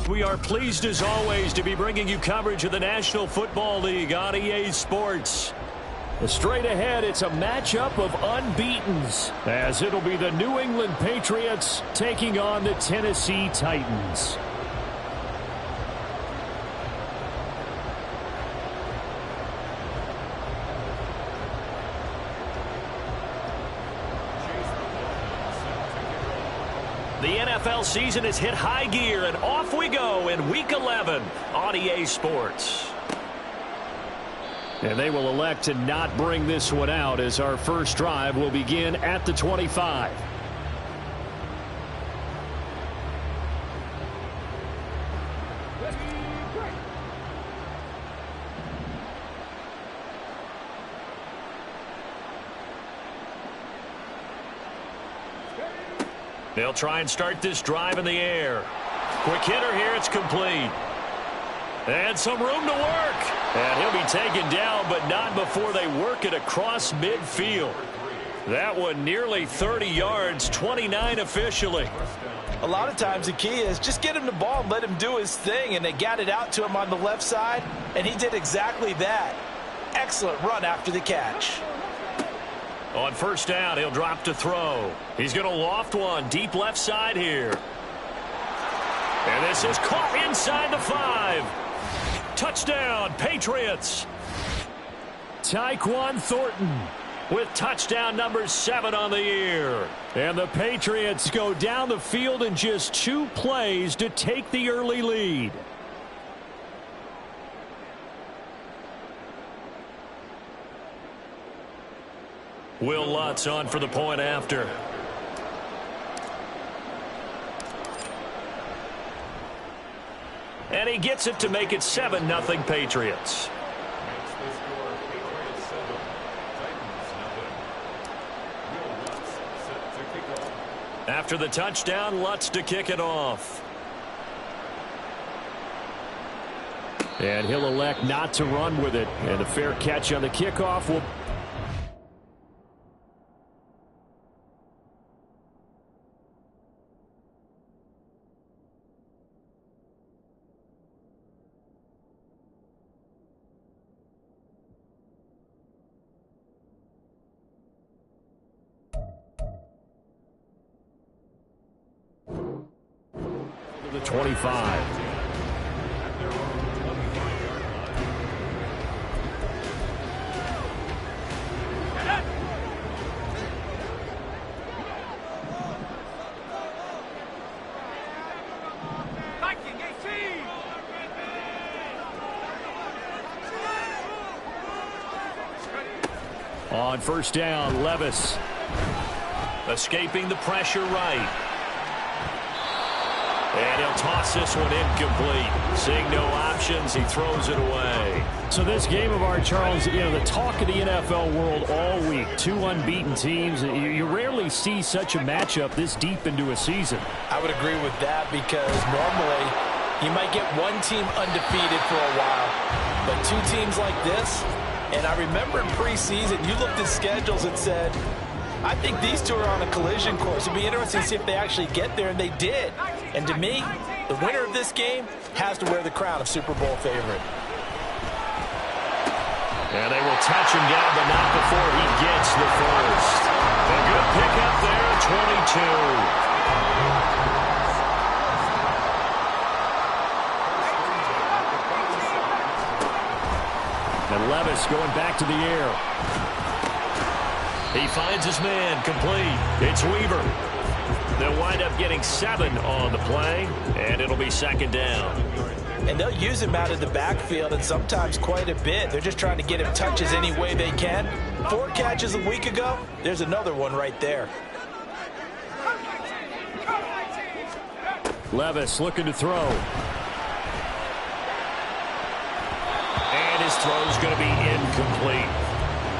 We are pleased as always to be bringing you coverage of the National Football League on EA Sports. Straight ahead, it's a matchup of unbeatens, as it'll be the New England Patriots taking on the Tennessee Titans. The NFL season has hit high gear, and off we go in Week 11 on EA Sports. And they will elect to not bring this one out, as our first drive will begin at the 25. They'll try and start this drive in the air. Quick hitter here, it's complete. And some room to work. And he'll be taken down, but not before they work it across midfield. That one nearly 30 yards, 29 officially. A lot of times the key is just get him the ball and let him do his thing, and they got it out to him on the left side, and he did exactly that. Excellent run after the catch. On first down, he'll drop to throw. He's going to loft one deep left side here. And this is caught inside the 5. Touchdown, Patriots. Tyquan Thornton with touchdown number 7 on the year. And the Patriots go down the field in just 2 plays to take the early lead. Will Lutz on for the point after. And he gets it to make it 7-0 Patriots. After the touchdown, Lutz to kick it off. And he'll elect not to run with it. And a fair catch on the kickoff will... the 25. On first down, Levis escaping the pressure right. And he'll toss this one incomplete. Seeing no options, he throws it away. So this game of ours, Charles, you know, the talk of the NFL world all week. 2 unbeaten teams. You rarely see such a matchup this deep into a season. I would agree with that, because normally you might get one team undefeated for a while. But 2 teams like this, and I remember in preseason, you looked at schedules and said, I think these 2 are on a collision course. It'd be interesting to see if they actually get there, and they did. And to me, the winner of this game has to wear the crown of Super Bowl favorite. And they will touch him down, but not before he gets the first. A good pickup there at 22. And Levis going back to the air. He finds his man, complete. It's Weaver. They'll wind up getting 7 on the play, and it'll be second down. And they'll use him out of the backfield, and sometimes quite a bit. They're just trying to get him touches any way they can. 4 catches a week ago, there's another one right there. Levis looking to throw. And his throw's going to be incomplete.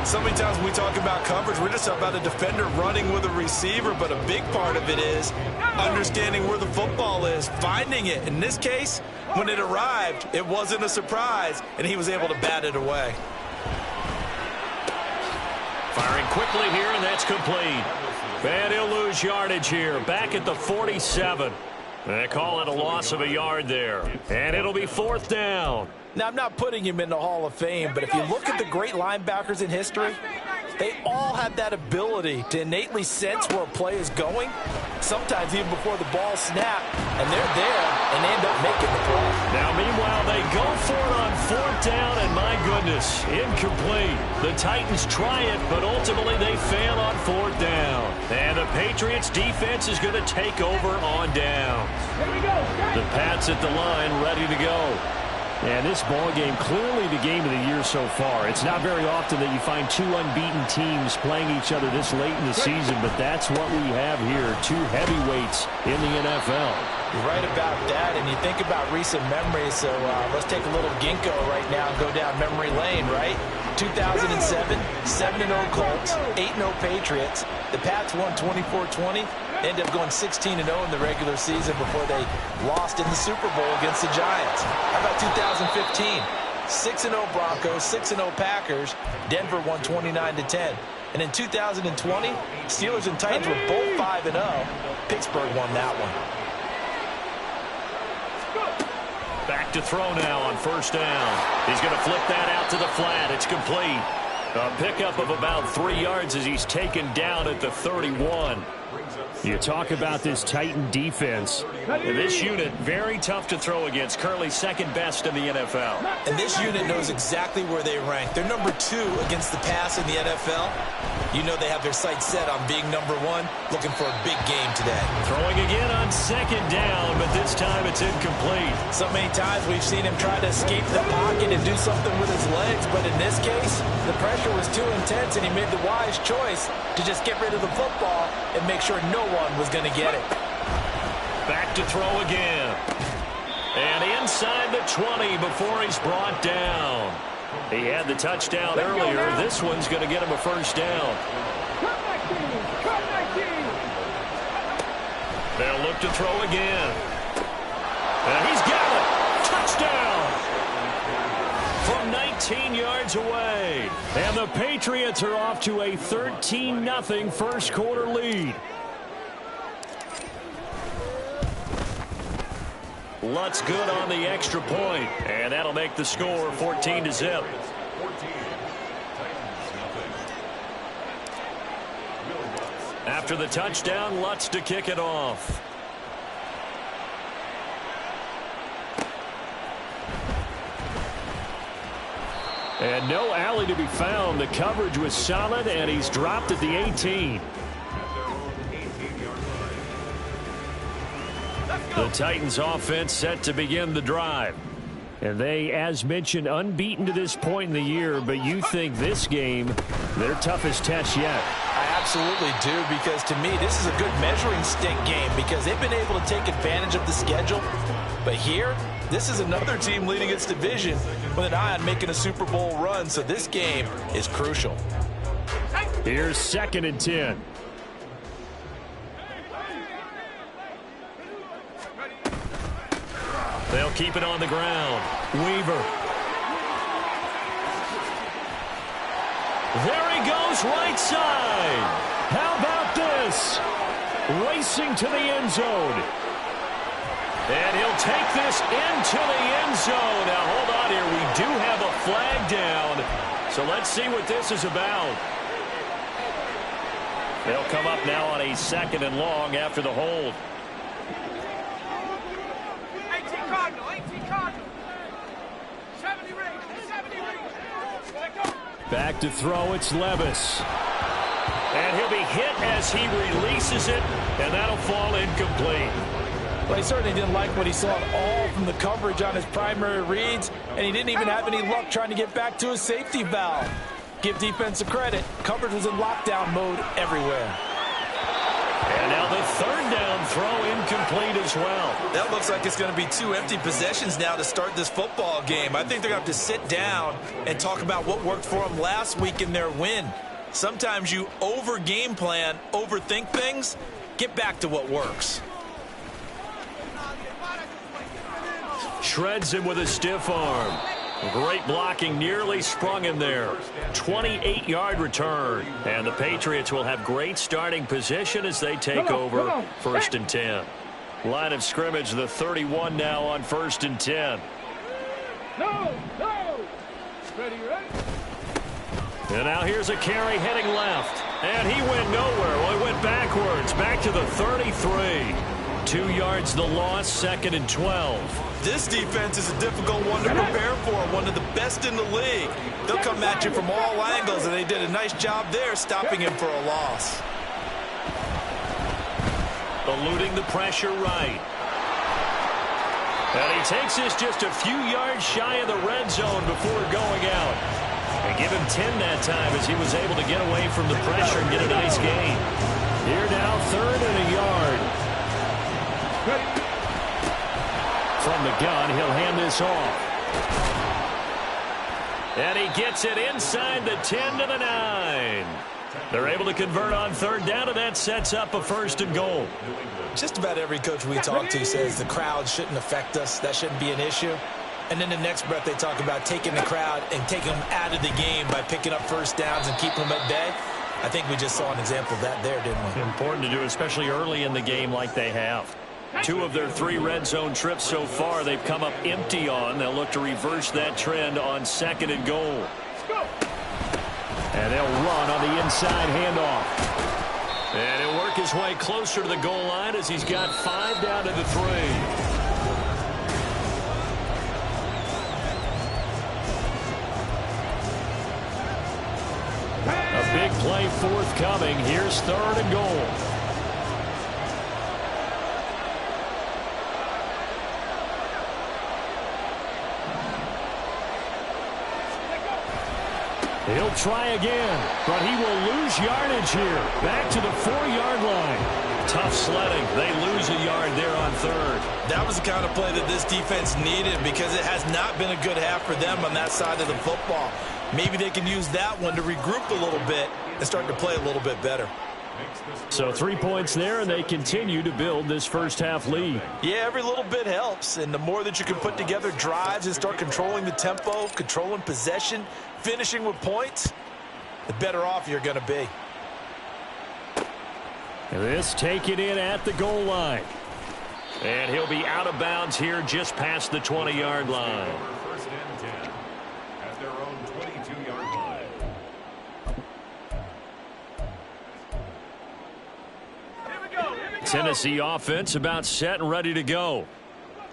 So many times when we talk about coverage, we're just talking about a defender running with a receiver, but a big part of it is understanding where the football is, finding it. In this case, when it arrived, it wasn't a surprise, and he was able to bat it away. Firing quickly here, and that's complete. And he'll lose yardage here, back at the 47. They call it a loss of a yard there. And it'll be 4th down. Now, I'm not putting him in the Hall of Fame, but if you look at the great linebackers in history, they all have that ability to innately sense where a play is going, sometimes even before the ball snaps, and they're there, and they end up making the play. Now, meanwhile, they go for it on 4th down, and my goodness, incomplete. The Titans try it, but ultimately they fail on 4th down. And the Patriots defense is going to take over on downs. The Pats at the line, ready to go. And this ball game, clearly the game of the year so far. It's not very often that you find two unbeaten teams playing each other this late in the season, but that's what we have here, two heavyweights in the NFL. You're right about that, and you think about recent memories, so let's take a little ginkgo right now and go down memory lane, right? 2007, 7-0 Colts, 8-0 Patriots. The Pats won 24-20. Ended up going 16-0 in the regular season before they lost in the Super Bowl against the Giants. How about 2015? 6-0 Broncos, 6-0 Packers. Denver won 29-10. And in 2020, Steelers and Titans were both 5-0. Pittsburgh won that one. Back to throw now on 1st down. He's going to flip that out to the flat. It's complete. A pickup of about 3 yards as he's taken down at the 31. You talk about this Titan defense. And this unit, very tough to throw against. Currently second best in the NFL. And this unit knows exactly where they rank. They're number 2 against the pass in the NFL. You know they have their sights set on being number 1, looking for a big game today. Throwing again on 2nd down, but this time it's incomplete. So many times we've seen him try to escape the pocket and do something with his legs, but in this case, the pressure was too intense and he made the wise choice to just get rid of the football and make sure no one was going to get it. Back to throw again. And inside the 20 before he's brought down. He had the touchdown earlier. This one's going to get him a 1st down. They'll look to throw again. And he's got it. Touchdown. From 19 yards away. And the Patriots are off to a 13-0 first quarter lead. Lutz good on the extra point, and that'll make the score 14-0. After the touchdown, Lutz to kick it off. And no alley to be found. The coverage was solid, and he's dropped at the 18. The Titans offense set to begin the drive. And they, as mentioned, unbeaten to this point in the year, but you think this game, their toughest test yet. I absolutely do, because to me, this is a good measuring stick game because they've been able to take advantage of the schedule. But here, this is another team leading its division with an eye on making a Super Bowl run, so this game is crucial. Here's 2nd and 10. They'll keep it on the ground. Weaver. There he goes, right side. How about this? Racing to the end zone. And he'll take this into the end zone. Now, hold on here. We do have a flag down. So let's see what this is about. They'll come up now on a 2nd and long after the hold. Back to throw, it's Levis. And he'll be hit as he releases it, and that'll fall incomplete. Well, he certainly didn't like what he saw at all from the coverage on his primary reads, and he didn't even have any luck trying to get back to his safety valve. Give defense a credit. Coverage was in lockdown mode everywhere. And now the 3rd down throw incomplete as well. That looks like it's going to be 2 empty possessions now to start this football game. I think they're going to have to sit down and talk about what worked for them last week in their win. Sometimes you over-game plan, overthink things, get back to what works. Shreds him with a stiff arm. Great blocking, nearly sprung him there. 28-yard return. And the Patriots will have great starting position as they take over 1st and 10. Line of scrimmage, the 31 now on 1st and 10. No. Ready. And now here's a carry heading left. And he went nowhere. Well, he went backwards. Back to the 33. 2 yards the loss, 2nd and 12. This defense is a difficult one to prepare for, one of the best in the league. They'll come at you from all angles, and they did a nice job there stopping him for a loss. Eluding the pressure right. And he takes this just a few yards shy of the red zone before going out. They give him 10 that time as he was able to get away from the pressure and get a nice gain. Here now, 3rd and a yard. From the gun, he'll hand this off. And he gets it inside the 10 to the 9. They're able to convert on 3rd down, and that sets up a 1st and goal. Just about every coach we talk to says the crowd shouldn't affect us. That shouldn't be an issue. And then the next breath they talk about taking the crowd and taking them out of the game by picking up 1st downs and keeping them at bay. I think we just saw an example of that there, didn't we? Important to do, especially early in the game like they have. 2 of their 3 red zone trips so far they've come up empty on. They'll look to reverse that trend on 2nd and goal. And they'll run on the inside handoff. And he'll work his way closer to the goal line as he's got 5 down to the 3. A big play forthcoming. Here's 3rd and goal. He'll try again, but he will lose yardage here. Back to the 4-yard line. Tough sledding. They lose a yard there on 3rd. That was the kind of play that this defense needed because it has not been a good half for them on that side of the football. Maybe they can use that one to regroup a little bit and start to play a little bit better. So 3 points there, and they continue to build this first half lead. Yeah, every little bit helps, and the more that you can put together drives and start controlling the tempo, controlling possession, finishing with points, the better off you're going to be. This taken in at the goal line. And he'll be out of bounds here just past the 20-yard line. First and 10 at their own 22-yard line. Tennessee offense about set and ready to go.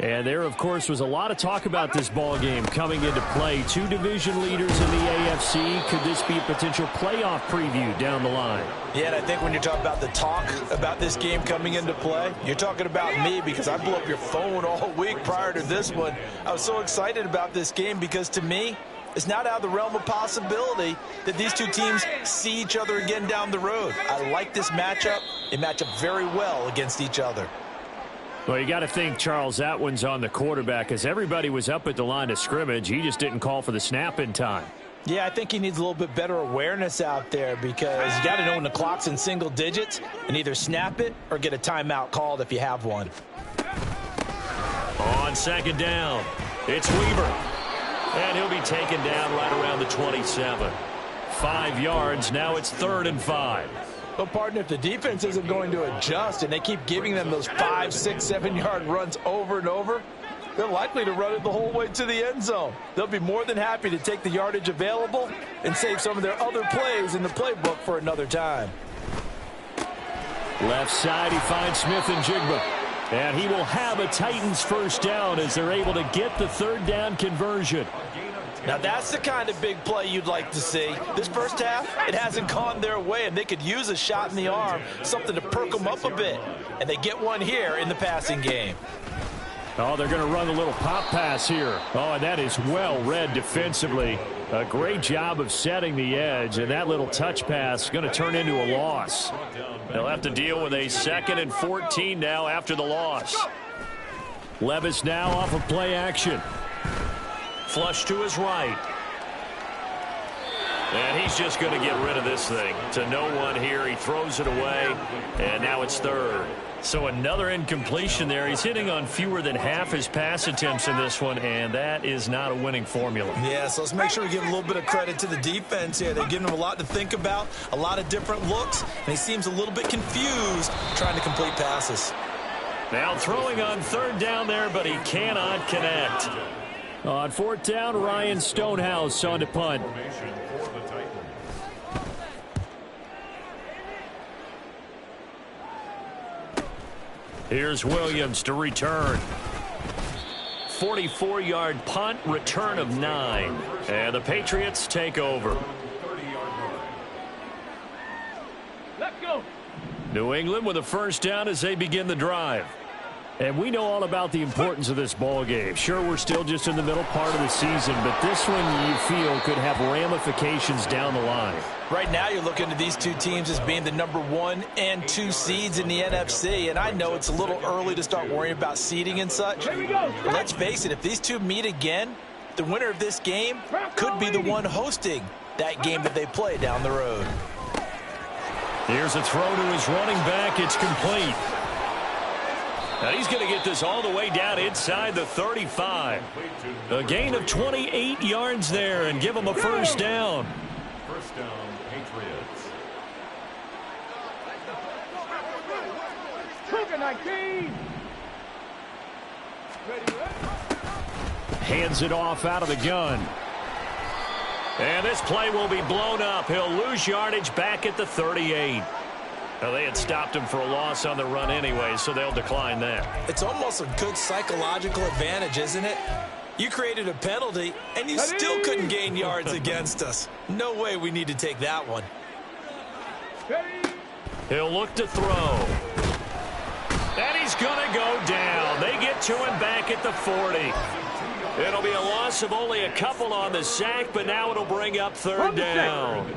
And there, of course, was a lot of talk about this ball game coming into play. 2 division leaders in the AFC. Could this be a potential playoff preview down the line? Yeah, and I think when you're talking about the talk about this game coming into play, you're talking about me because I blew up your phone all week prior to this one. I was so excited about this game because, to me, it's not out of the realm of possibility that these 2 teams see each other again down the road. I like this matchup. They match up very well against each other. Well, you got to think Charles Atwin's on the quarterback as everybody was up at the line of scrimmage. He just didn't call for the snap in time. Yeah, I think he needs a little bit better awareness out there because you got to know when the clock's in single digits and either snap it or get a timeout called if you have one. On 2nd down, it's Weaver. And he'll be taken down right around the 27. 5 yards, now it's 3rd and 5. Well, partner, if the defense isn't going to adjust and they keep giving them those 5, 6, 7-yard runs over and over, they're likely to run it the whole way to the end zone. They'll be more than happy to take the yardage available and save some of their other plays in the playbook for another time. Left side, he finds Smith and Jigba. And he will have a Titans 1st down as they're able to get the 3rd down conversion. Now, that's the kind of big play you'd like to see. This first half, it hasn't gone their way, and they could use a shot in the arm, something to perk them up a bit. And they get one here in the passing game. Oh, they're going to run a little pop pass here. Oh, and that is well read defensively. A great job of setting the edge, and that little touch pass is going to turn into a loss. They'll have to deal with a 2nd and 14 now after the loss. Levis now off of play action. Flush to his right. And he's just going to get rid of this thing. To no one here. He throws it away, and now it's 3rd. So another incompletion there. He's hitting on fewer than half his pass attempts in this one, and that is not a winning formula. Yeah, so let's make sure we give a little bit of credit to the defense here. They're giving him a lot to think about, a lot of different looks, and he seems a little bit confused trying to complete passes. Now throwing on third down there, but he cannot connect. On fourth down, Ryan Stonehouse on to punt. Here's Williams to return. 44-yard punt, return of 9. And the Patriots take over. Let's go. New England with a first down as they begin the drive. And we know all about the importance of this ball game. Sure, we're still just in the middle part of the season, but this one you feel could have ramifications down the line. Right now you're looking at these two teams as being the number 1 and 2 seeds in the NFC, and I know it's a little early to start worrying about seeding and such. Here we go. But let's face it, if these two meet again, the winner of this game could be the one hosting that game that they play down the road. Here's a throw to his running back. It's complete. Now he's going to get this all the way down inside the 35. A gain of 28 yards there and give him a first down. First down, Patriots. Cougar 19. Ready. Hands it off out of the gun. And this play will be blown up. He'll lose yardage back at the 38. Now, they had stopped him for a loss on the run anyway, so they'll decline that. It's almost a good psychological advantage, isn't it? You created a penalty, and you still couldn't gain yards against us. No way we need to take that one. He'll look to throw. And he's going to go down. They get to him back at the 40. It'll be a loss of only a couple on the sack, but now it'll bring up third down.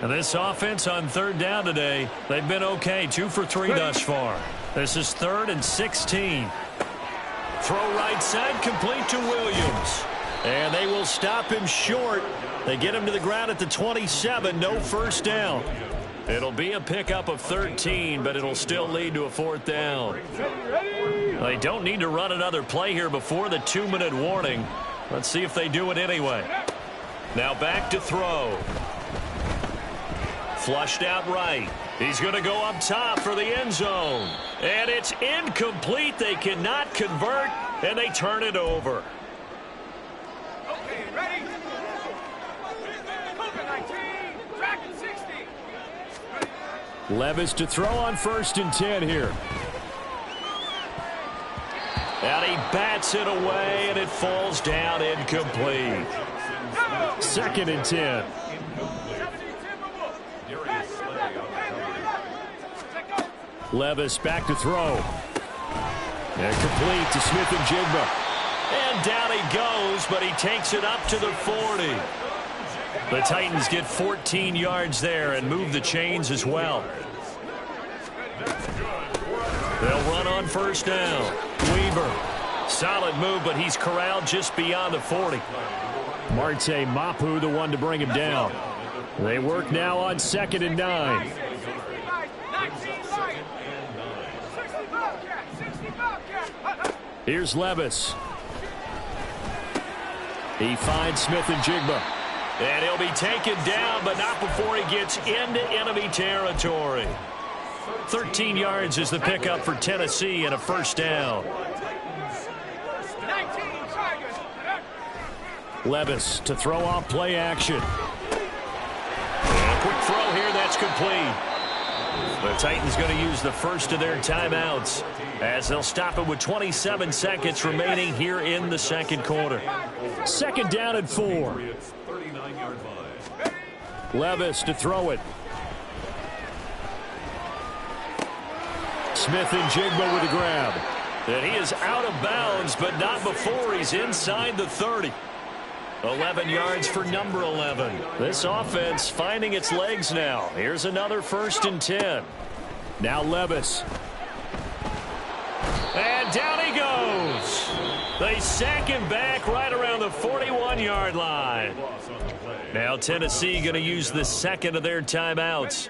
And this offense on third down today, they've been okay. 2 for 3 thus far. This is 3rd and 16. Throw right side, complete to Williams. And they will stop him short. They get him to the ground at the 27. No first down. It'll be a pickup of 13, but it'll still lead to a 4th down. They don't need to run another play here before the 2-minute warning. Let's see if they do it anyway. Now back to throw. Flushed out right. He's going to go up top for the end zone. And it's incomplete. They cannot convert, and they turn it over. Okay, ready? Cougar 19. Track and 60. Levis to throw on 1st and 10 here. And he bats it away, and it falls down incomplete. 2nd and 10. Levis back to throw. And complete to Smith-Njigba. And down he goes, but he takes it up to the 40. The Titans get 14 yards there and move the chains as well. They'll run on first down. Weaver. Solid move, but he's corralled just beyond the 40. Marte Mapu, the one to bring him down. They work now on 2nd and 9. Here's Levis. He finds Smith-Njigba. And he'll be taken down, but not before he gets into enemy territory. 13 yards is the pickup for Tennessee and a first down. Levis to throw off play action. And a quick throw here, that's complete. The Titans going to use the first of their timeouts as they'll stop it with 27 seconds remaining here in the second quarter. 2nd down and 4. Levis to throw it. Smith-Njigba with a grab. And he is out of bounds, but not before he's inside the 30. 11 yards for number 11. This offense finding its legs now. Here's another 1st and 10. Now Levis. And down he goes. They sack him back right around the 41-yard line. Now Tennessee going to use the second of their timeouts.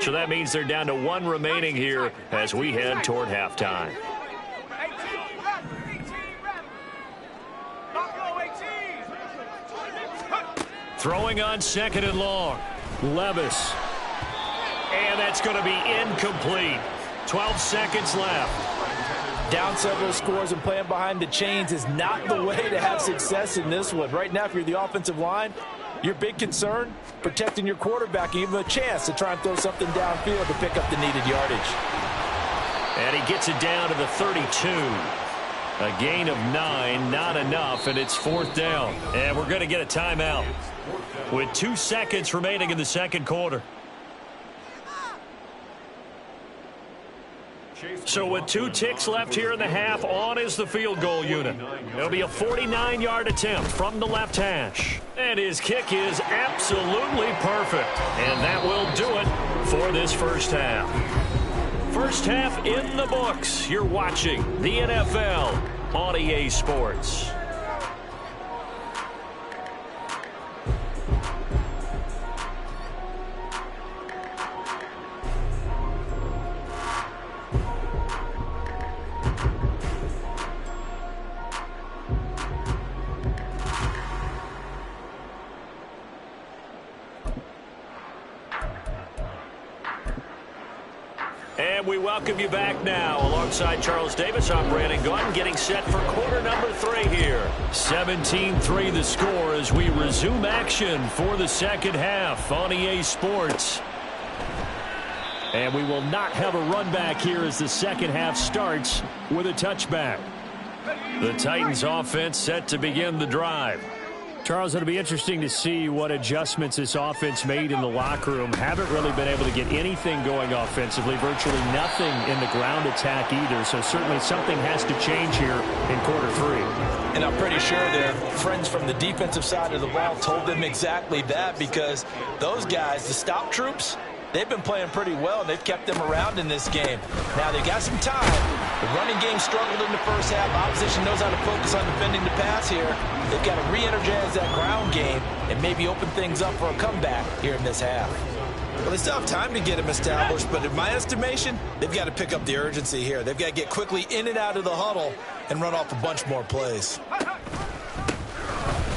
So that means they're down to 1 remaining here as we head toward halftime. Throwing on 2nd and long. Levis. And that's going to be incomplete. 12 seconds left. Down several scores and playing behind the chains is not the way to have success in this one. Right now, if you're the offensive line, your big concern, protecting your quarterback and give him a chance to try and throw something downfield to pick up the needed yardage. And he gets it down to the 32. A gain of 9, not enough, and it's 4th down. And we're going to get a timeout with 2 seconds remaining in the second quarter. So with 2 ticks left here in the half, on is the field goal unit. It'll be a 49-yard attempt from the left hash. And his kick is absolutely perfect. And that will do it for this first half. First half in the books. You're watching the NFL on EA Sports. And we welcome you back now. Alongside Charles Davis, I'm Brandon Gaudin, getting set for quarter number 3 here. 17-3 the score as we resume action for the second half on EA Sports. And we will not have a run back here as the second half starts with a touchback. The Titans offense set to begin the drive. Charles, it'll be interesting to see what adjustments this offense made in the locker room. Haven't really been able to get anything going offensively, virtually nothing in the ground attack either. So certainly something has to change here in quarter 3. And I'm pretty sure their friends from the defensive side of the ball told them exactly that, because those guys, the stop troops, they've been playing pretty well, and they've kept them around in this game. Now, they got some time. The running game struggled in the first half. Opposition knows how to focus on defending the pass here. They've got to re-energize that ground game and maybe open things up for a comeback here in this half. Well, they still have time to get them established, but in my estimation, they've got to pick up the urgency here. They've got to get quickly in and out of the huddle and run off a bunch more plays.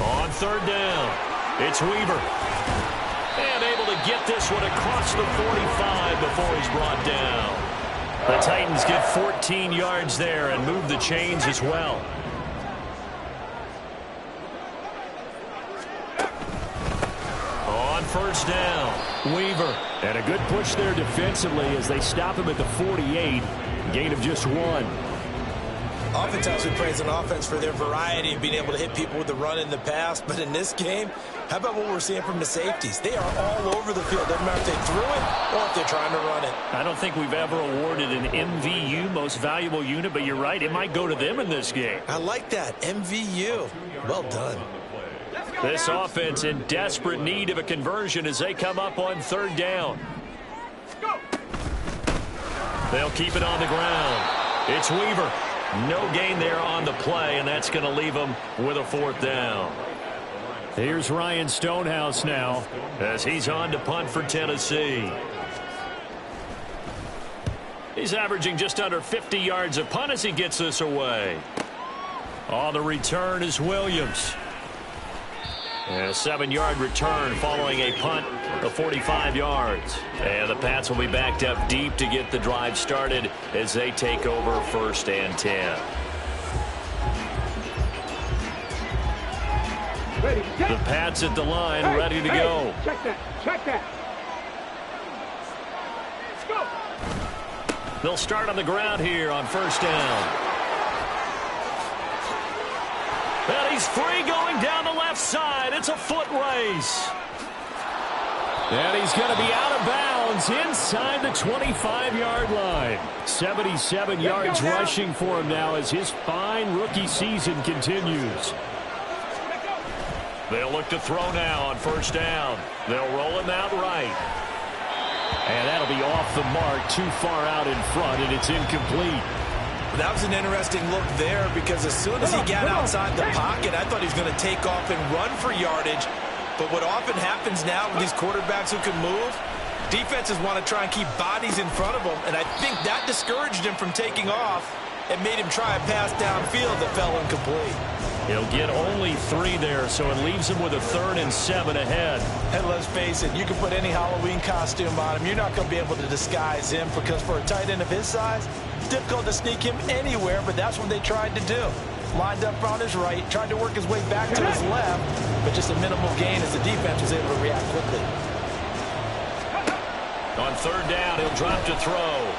On 3rd down, it's Weaver. And able to get this one across the 45 before he's brought down. The Titans get 14 yards there and move the chains as well. On 1st down, Weaver. And a good push there defensively as they stop him at the 48. Gain of just 1. Oftentimes we praise an offense for their variety of being able to hit people with the run and the pass, but in this game, how about what we're seeing from the safeties? They are all over the field. Doesn't matter if they threw it or if they're trying to run it. I don't think we've ever awarded an MVU, most valuable unit, but you're right, it might go to them in this game. I like that, MVU. Well done. This offense in desperate need of a conversion as they come up on 3rd down. They'll keep it on the ground. It's Weaver. No gain there on the play, and that's going to leave them with a 4th down. Here's Ryan Stonehouse now as he's on to punt for Tennessee. He's averaging just under 50 yards a punt as he gets this away. On the return is Williams. And a 7-yard return following a punt of 45 yards. And the Pats will be backed up deep to get the drive started as they take over 1st and 10. The Pats at the line, ready to go. Check that. Check that. Let's go. They'll start on the ground here on 1st down. And he's free going down the left side. It's a foot race. And he's going to be out of bounds inside the 25-yard line. 77 yards rushing for him now as his fine rookie season continues. They'll look to throw now on 1st down. They'll roll him out right. And that'll be off the mark, too far out in front, and it's incomplete. That was an interesting look there, because as soon as he got outside the pocket, I thought he was going to take off and run for yardage. But what often happens now with these quarterbacks who can move, defenses want to try and keep bodies in front of them, and I think that discouraged him from taking off and made him try a pass downfield that fell incomplete. He'll get only 3 there, so it leaves him with a 3rd and 7 ahead. And let's face it, you can put any Halloween costume on him. You're not going to be able to disguise him, because for a tight end of his size, difficult to sneak him anywhere, but that's what they tried to do. Lined up on his right, tried to work his way back to his left, but just a minimal gain as the defense was able to react quickly. On third down, he'll drop to throw.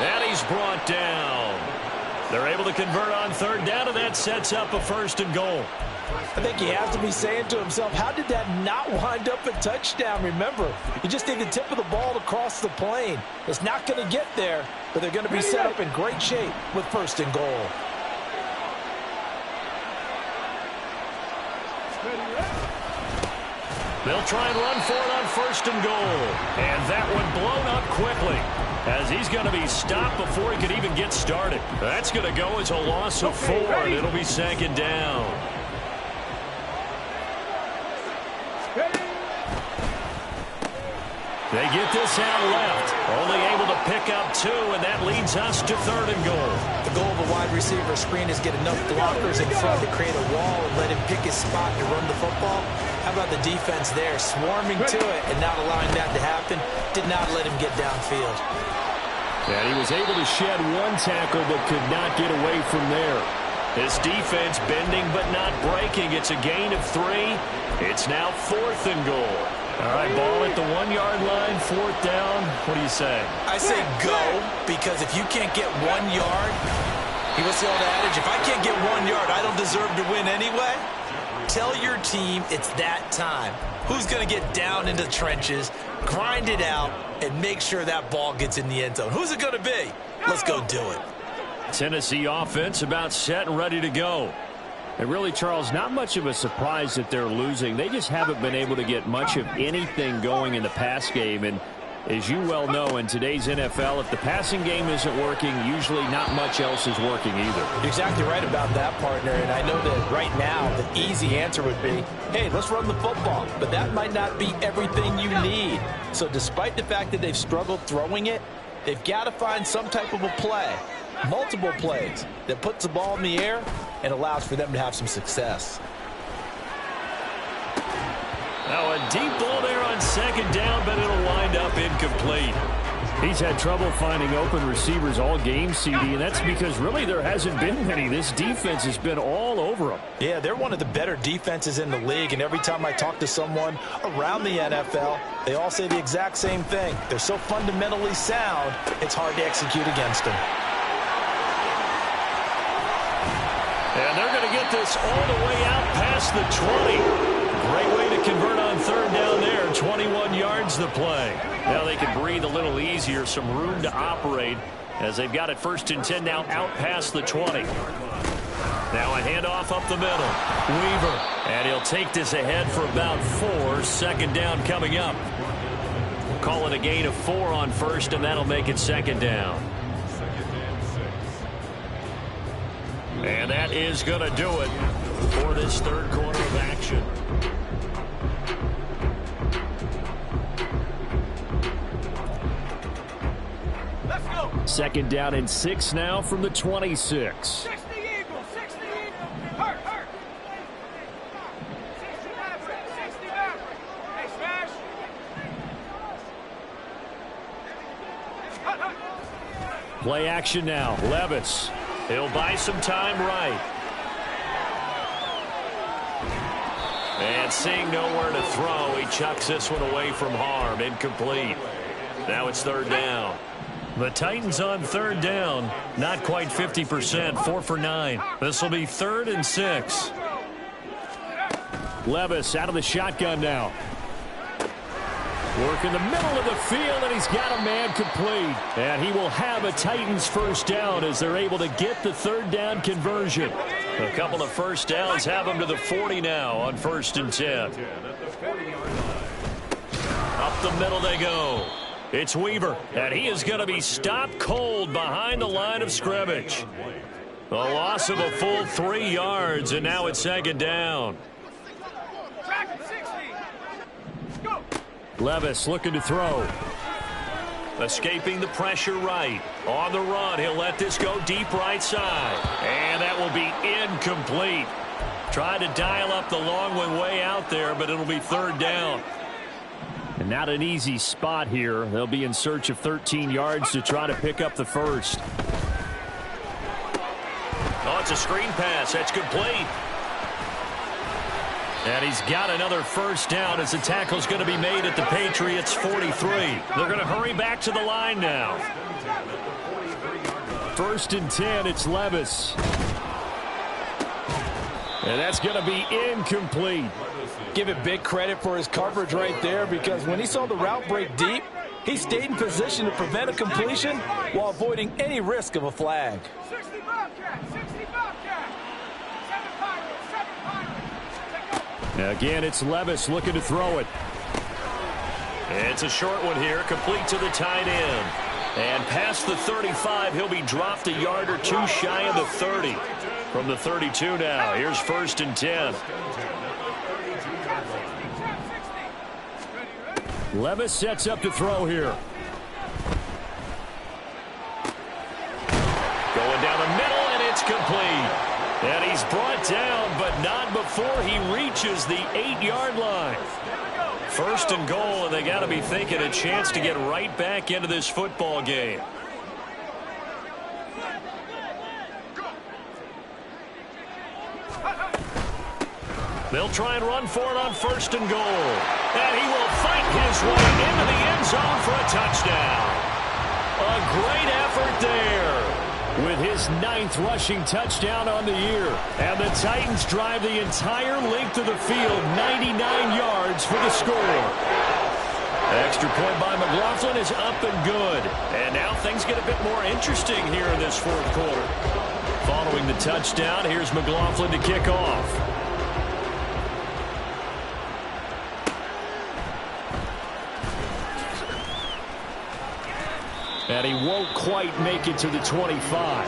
And he's brought down. They're able to convert on third down, and that sets up a 1st and goal. I think he has to be saying to himself, how did that not wind up a touchdown? Remember, you just need the tip of the ball to cross the plane. It's not going to get there, but they're going to be set up in great shape with 1st and goal. They'll try and run for it on 1st and goal. And that one blown up quickly, as he's going to be stopped before he could even get started. That's going to go as a loss of 4, and it'll be 2nd down. They get this out left. Only able to pick up 2, and that leads us to 3rd and goal. The goal of a wide receiver screen is get enough blockers in front to create a wall and let him pick his spot to run the football. How about the defense there, swarming to it and not allowing that to happen? Did not let him get downfield. And he was able to shed 1 tackle but could not get away from there. His defense bending but not breaking. It's a gain of 3. It's now 4th and goal. All right, ball at the 1-yard line, 4th down. What do you say? I say go, because if you can't get 1 yard, what's the old adage? If I can't get 1 yard, I don't deserve to win anyway. Tell your team it's that time. Who's going to get down into the trenches, grind it out, and make sure that ball gets in the end zone? Who's it going to be? Let's go do it. Tennessee offense about set and ready to go. And really, Charles, not much of a surprise that they're losing. They just haven't been able to get much of anything going in the pass game. And as you well know, in today's NFL, if the passing game isn't working, usually not much else is working either. You're exactly right about that, partner. And I know that right now the easy answer would be, hey, let's run the football. But that might not be everything you need. So despite the fact that they've struggled throwing it, they've got to find some type of a play, multiple plays, that puts the ball in the air and allows for them to have some success. Now a deep ball there on 2nd down, but it'll wind up incomplete. He's had trouble finding open receivers all game, CD, and that's because really there hasn't been many. This defense has been all over them. Yeah, they're one of the better defenses in the league, and every time I talk to someone around the NFL, they all say the exact same thing. They're so fundamentally sound, it's hard to execute against them. And they're going to get this all the way out past the 20. Great way to convert on 3rd down there. 21 yards the play. Now they can breathe a little easier, some room to operate as they've got it 1st and 10 now out past the 20. Now a handoff up the middle. Weaver. And he'll take this ahead for about 4. 2nd down coming up. We'll call it a gain of 4 on 1st, and that'll make it 2nd down. And that is going to do it for this 3rd quarter of action. Let's go. 2nd down and 6 now from the 26. 60 Eagles, 60 Eagles. Hurt. 60 Maverick, 60 Maverick. Hey, smash. Play action now. Levis. He'll buy some time right. And seeing nowhere to throw, he chucks this one away from harm. Incomplete. Now it's 3rd down. The Titans on 3rd down. Not quite 50%. 4 for 9. This will be 3rd and 6. Levis out of the shotgun now. Work in the middle of the field, and he's got a man complete. And he will have a Titans 1st down as they're able to get the 3rd down conversion. A couple of 1st downs have them to the 40 now on 1st and 10. Up the middle they go. It's Weaver, and he is going to be stopped cold behind the line of scrimmage. A loss of a full 3 yards, and now it's 2nd down. Levis looking to throw. Escaping the pressure right. On the run, he'll let this go deep right side. And that will be incomplete. Tried to dial up the long one way out there, but it'll be 3rd down. And Not an easy spot here. They'll be in search of 13 yards to try to pick up the first. Oh, it's a screen pass. That's complete. And he's got another first down as the tackle's going to be made at the Patriots' 43. They're going to hurry back to the line now. 1st and 10, it's Levis. And that's going to be incomplete. Give it big credit for his coverage right there, because when he saw the route break deep, he stayed in position to prevent a completion while avoiding any risk of a flag. 60 Bobcat, 60 Bobcat. 7 Pirates, 7 Pirates. Again, it's Levis looking to throw it. It's a short one here, complete to the tight end. And past the 35, he'll be dropped a yard or two shy of the 30. From the 32 now, here's 1st and 10. Levis sets up to throw here. Going down the middle, and it's complete. And he's brought down, but not before he reaches the 8-yard line. 1st and goal, and they got to be thinking a chance to get right back into this football game. They'll try and run for it on 1st and goal. And he will fight his way into the end zone for a touchdown. A great effort there, with his 9th rushing touchdown on the year. And the Titans drive the entire length of the field, 99 yards for the score. Extra point by McLaughlin is up and good. And now things get a bit more interesting here in this 4th quarter. Following the touchdown, here's McLaughlin to kick off. And he won't quite make it to the 25.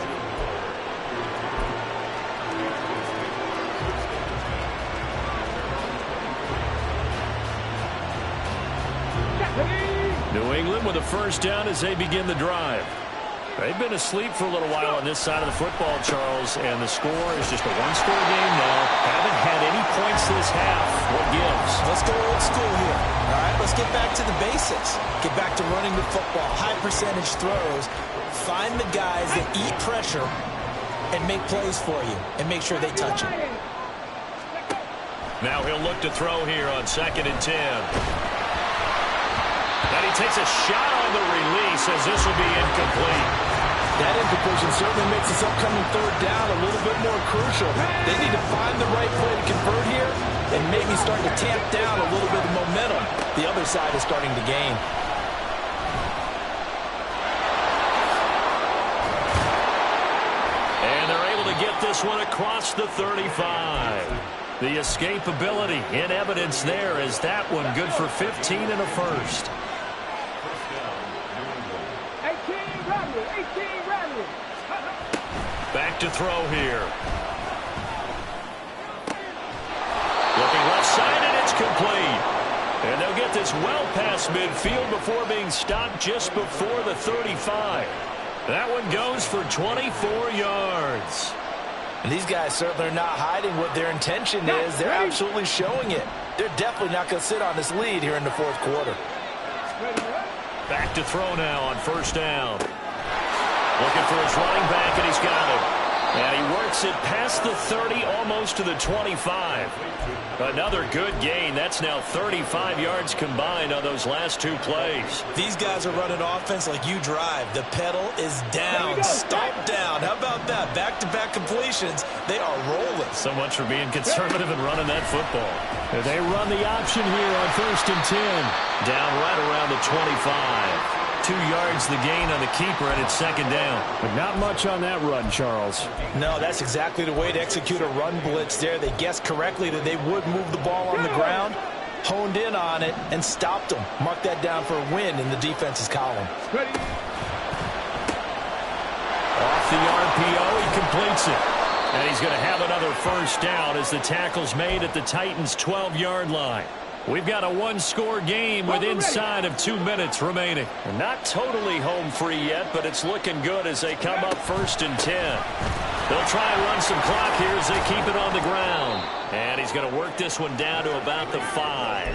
New England with a first down as they begin the drive. They've been asleep for a little while on this side of the football, Charles, and the score is just a one-score game now. Haven't had any points this half. What gives? Let's go old school here. All right, let's get back to the basics. Get back to running the football, high percentage throws. Find the guys that eat pressure and make plays for you and make sure they touch it. Now he'll look to throw here on 2nd and 10. And he takes a shot on the release as this will be incomplete. That incompletion certainly makes this upcoming 3rd down a little bit more crucial. They need to find the right play to convert here and maybe start to tamp down a little bit of momentum. The other side is starting to gain. And they're able to get this one across the 35. The escapability in evidence there as that one good for 15 and a first. 18 Radley, 18 Radley. Back to throw here. Looking left side, and it's complete. And they'll get this well past midfield before being stopped just before the 35. That one goes for 24 yards. And these guys certainly are not hiding what their intention is. They're absolutely showing it. They're definitely not going to sit on this lead here in the 4th quarter. Back to throw now on 1st down. Looking for his running back, and he's got it. And he works it past the 30, almost to the 25. Another good gain. That's now 35 yards combined on those last 2 plays. These guys are running offense like you drive. The pedal is down, stomp down. How about that? Back-to-back completions. They are rolling. So much for being conservative and running that football. They run the option here on 1st and 10. Down right around the 25. 2 yards the gain on the keeper, and it's 2nd down. But not much on that run, Charles. No, that's exactly the way to execute a run blitz there. They guessed correctly that they would move the ball on the ground, honed in on it, and stopped them. Mark that down for a win in the defense's column. Off the RPO, he completes it. And he's going to have another first down as the tackle's made at the Titans' 12-yard line. We've got a one-score game with inside of 2 minutes remaining. And not totally home free yet, but it's looking good as they come up 1st and 10. They'll try and run some clock here as they keep it on the ground. And he's going to work this one down to about the 5.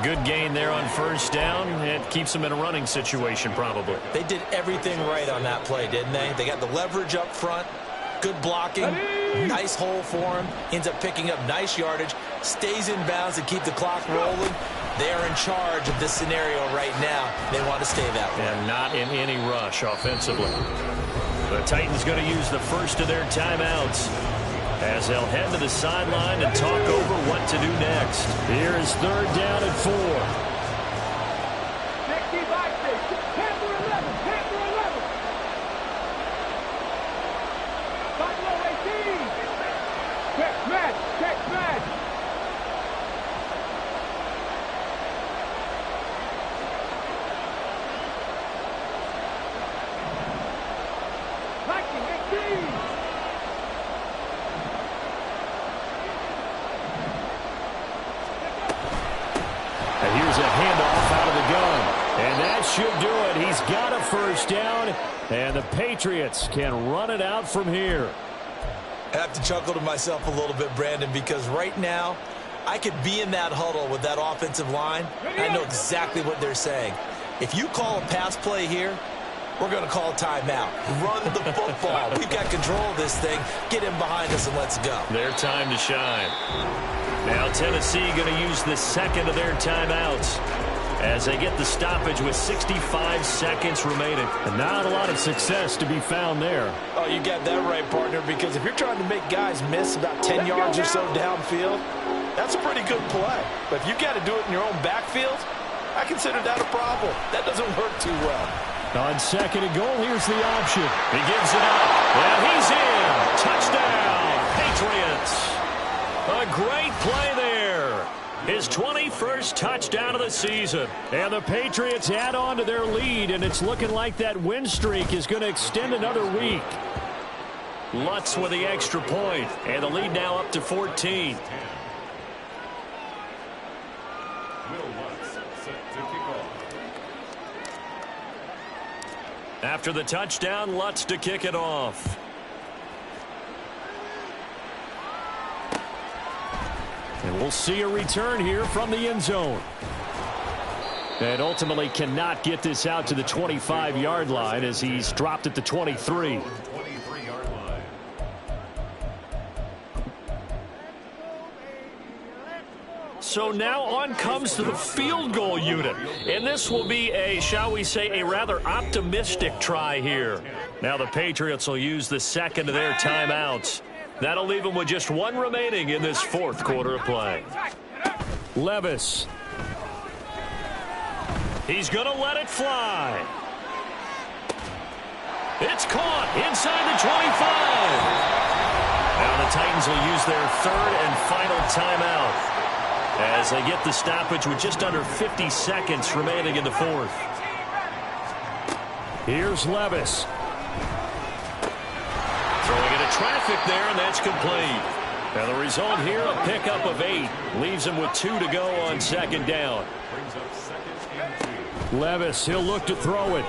Good gain there on first down. It keeps them in a running situation probably. They did everything right on that play, didn't they? They got the leverage up front, good blocking, nice hole for him. Ends up picking up nice yardage, stays in bounds to keep the clock rolling. They are in charge of this scenario right now. They want to stay that way. And not in any rush offensively. The Titans going to use the first of their timeouts as they'll head to the sideline and talk over what to do next. Here is third down and 4. Next deep eye stage. Panther 11. Panther 11. Buffalo 18. Check match. Check match. Viking 18. And here's a handoff out of the gun. And that should do it. He's got a first down, and the Patriots can run it out from here. I have to chuckle to myself a little bit, Brandon, because right now I could be in that huddle with that offensive line. I know exactly what they're saying. If you call a pass play here, we're going to call a timeout. Run the football. We've got control of this thing. Get in behind us and let's go. Their time to shine. Now Tennessee going to use the second of their timeouts as they get the stoppage with 65 seconds remaining. And not a lot of success to be found there. Oh, you got that right, partner, because if you're trying to make guys miss about 10 yards or so downfield, that's a pretty good play. But if you got to do it in your own backfield, I consider that a problem. That doesn't work too well. On second and goal, here's the option. He gives it up, and he's in. Touchdown, Patriots. A great play there. His 21st touchdown of the season. And the Patriots add on to their lead, and it's looking like that win streak is going to extend another week. Lutz with the extra point, and the lead now up to 14. Will Lutz set to kick off. After the touchdown, Lutz to kick it off. And we'll see a return here from the end zone. And ultimately cannot get this out to the 25-yard line as he's dropped at the 23. 23-yard line. So now on comes to the field goal unit. And this will be a, shall we say, a rather optimistic try here. Now the Patriots will use the second of their timeouts. That'll leave them with just one remaining in this fourth quarter of play. Levis. He's going to let it fly. It's caught inside the 25. Now the Titans will use their third and final timeout as they get the stoppage with just under 50 seconds remaining in the fourth. Here's Levis. Throwing into traffic there, and that's complete. And the result here, a pickup of 8. Leaves him with 2 to go on second down. Brings up second and 2. Levis, he'll look to throw it.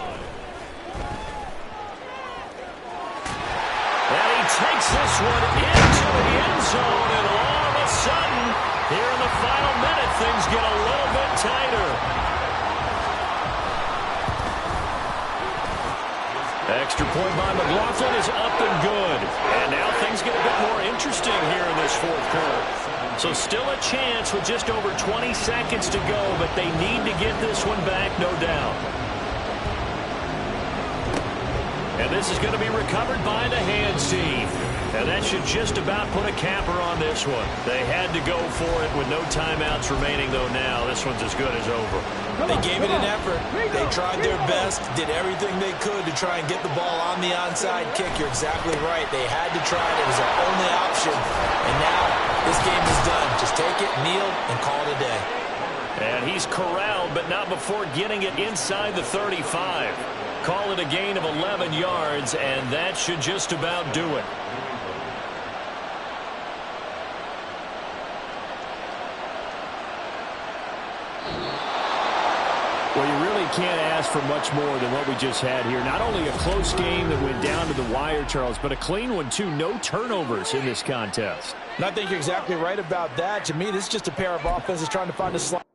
And he takes this one into the end zone, and all of a sudden, here in the final minute, things get a little bit tighter. Extra point by McLaughlin is up and good. And now things get a bit more interesting here in this fourth quarter. So still a chance with just over 20 seconds to go, but they need to get this one back, no doubt. And this is going to be recovered by the hands team. And that should just about put a capper on this one. They had to go for it with no timeouts remaining, though now this one's as good as over. They gave it an effort. They tried their best, did everything they could to try and get the ball on the onside kick. You're exactly right. They had to try it. It was their only option. And now this game is done. Just take it, kneel, and call it a day. And he's corralled, but not before getting it inside the 35. Call it a gain of 11 yards, and that should just about do it. Well, you really can't ask for much more than what we just had here. Not only a close game that went down to the wire, Charles, but a clean one, too. No turnovers in this contest. And I think you're exactly right about that. To me, this is just a pair of offenses trying to find a slot.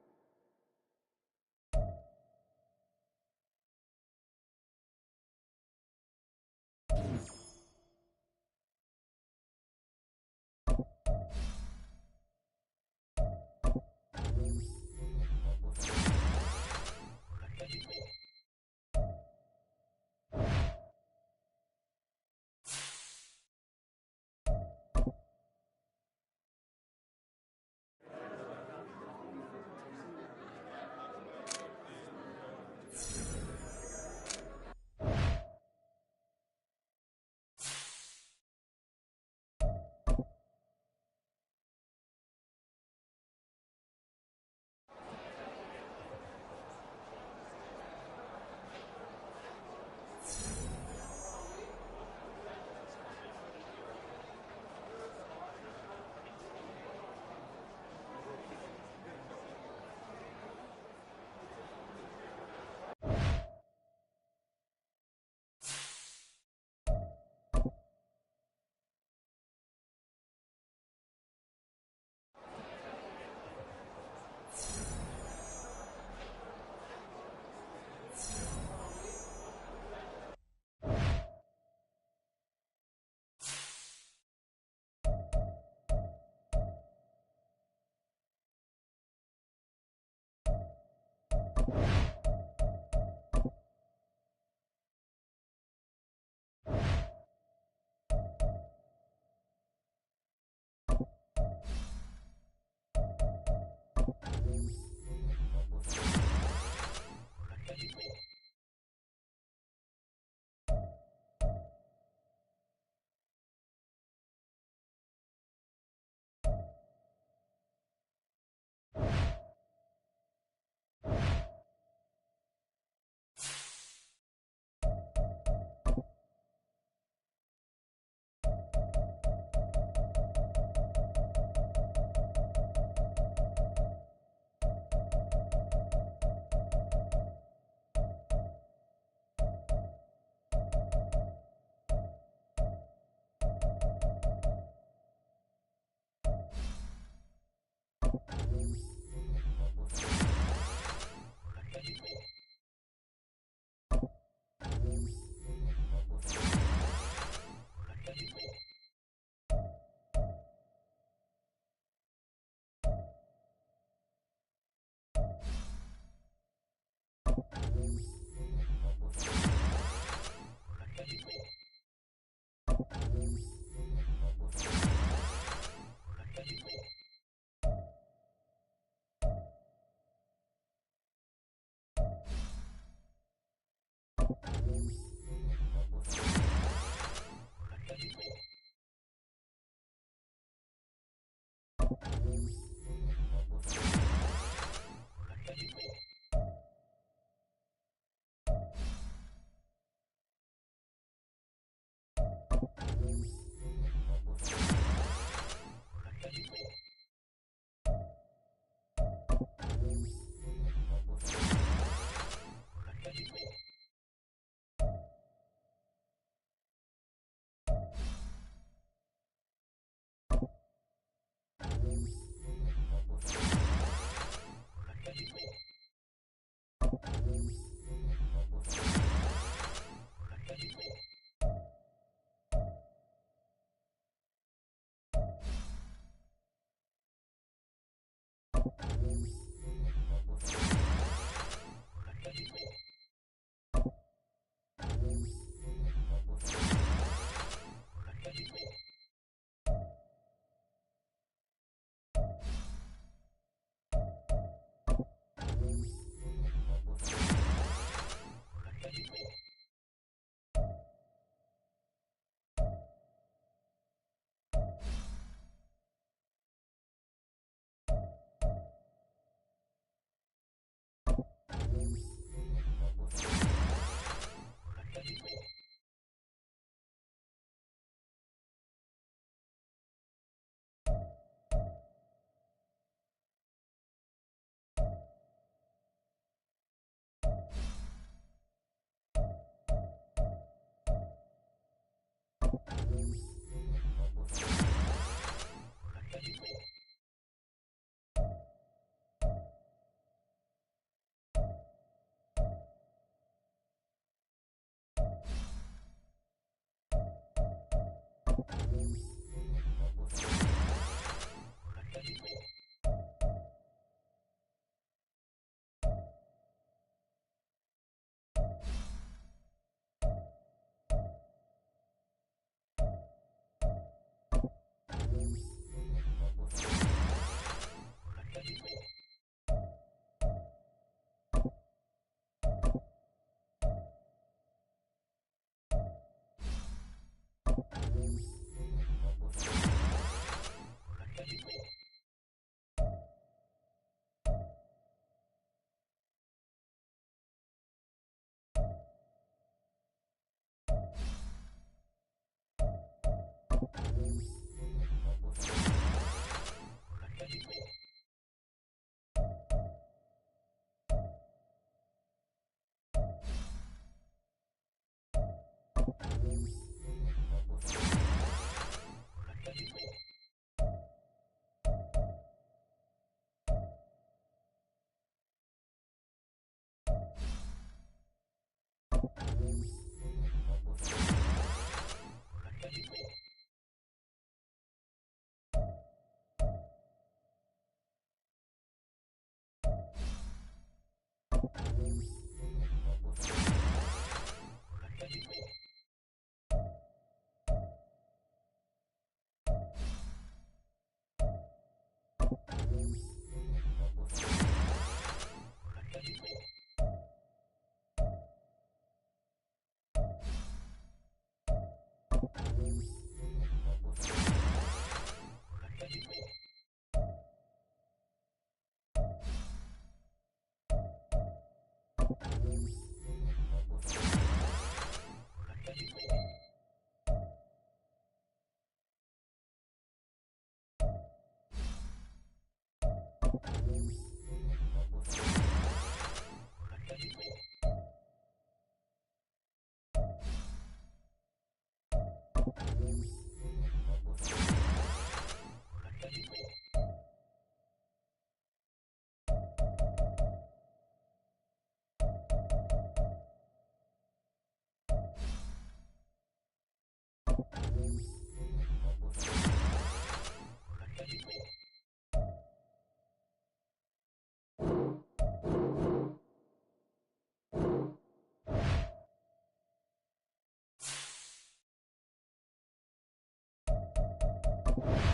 2.